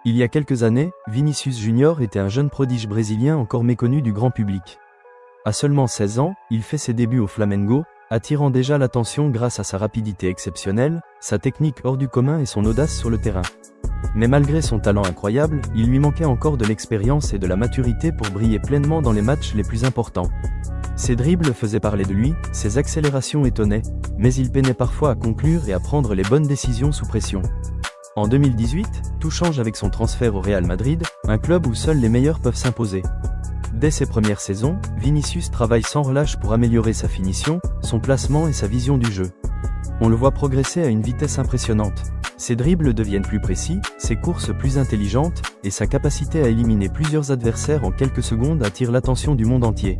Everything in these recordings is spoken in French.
Il y a quelques années, Vinícius Junior était un jeune prodige brésilien encore méconnu du grand public. À seulement 16 ans, il fait ses débuts au Flamengo, attirant déjà l'attention grâce à sa rapidité exceptionnelle, sa technique hors du commun et son audace sur le terrain. Mais malgré son talent incroyable, il lui manquait encore de l'expérience et de la maturité pour briller pleinement dans les matchs les plus importants. Ses dribbles faisaient parler de lui, ses accélérations étonnaient, mais il peinait parfois à conclure et à prendre les bonnes décisions sous pression. En 2018, tout change avec son transfert au Real Madrid, un club où seuls les meilleurs peuvent s'imposer. Dès ses premières saisons, Vinícius travaille sans relâche pour améliorer sa finition, son placement et sa vision du jeu. On le voit progresser à une vitesse impressionnante. Ses dribbles deviennent plus précis, ses courses plus intelligentes, et sa capacité à éliminer plusieurs adversaires en quelques secondes attire l'attention du monde entier.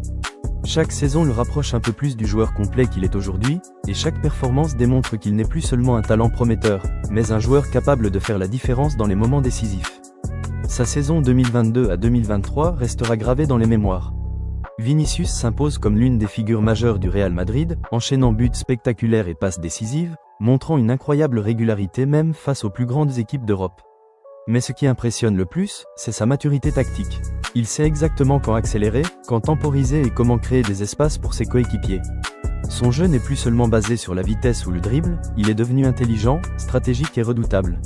Chaque saison le rapproche un peu plus du joueur complet qu'il est aujourd'hui, et chaque performance démontre qu'il n'est plus seulement un talent prometteur, mais un joueur capable de faire la différence dans les moments décisifs. Sa saison 2022 à 2023 restera gravée dans les mémoires. Vinícius s'impose comme l'une des figures majeures du Real Madrid, enchaînant buts spectaculaires et passes décisives, montrant une incroyable régularité même face aux plus grandes équipes d'Europe. Mais ce qui impressionne le plus, c'est sa maturité tactique. Il sait exactement quand accélérer, quand temporiser et comment créer des espaces pour ses coéquipiers. Son jeu n'est plus seulement basé sur la vitesse ou le dribble, il est devenu intelligent, stratégique et redoutable.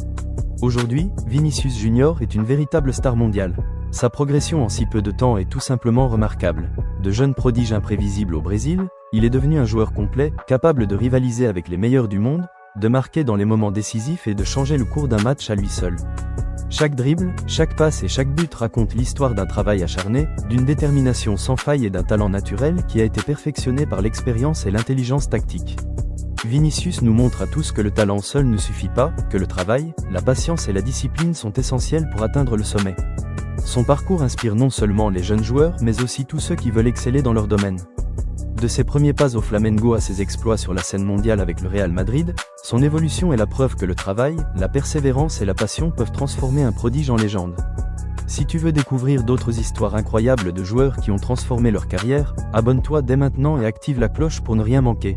Aujourd'hui, Vinícius Junior est une véritable star mondiale. Sa progression en si peu de temps est tout simplement remarquable. De jeune prodige imprévisible au Brésil, il est devenu un joueur complet, capable de rivaliser avec les meilleurs du monde, de marquer dans les moments décisifs et de changer le cours d'un match à lui seul. Chaque dribble, chaque passe et chaque but raconte l'histoire d'un travail acharné, d'une détermination sans faille et d'un talent naturel qui a été perfectionné par l'expérience et l'intelligence tactique. Vinícius nous montre à tous que le talent seul ne suffit pas, que le travail, la patience et la discipline sont essentiels pour atteindre le sommet. Son parcours inspire non seulement les jeunes joueurs mais aussi tous ceux qui veulent exceller dans leur domaine. De ses premiers pas au Flamengo à ses exploits sur la scène mondiale avec le Real Madrid, son évolution est la preuve que le travail, la persévérance et la passion peuvent transformer un prodige en légende. Si tu veux découvrir d'autres histoires incroyables de joueurs qui ont transformé leur carrière, abonne-toi dès maintenant et active la cloche pour ne rien manquer.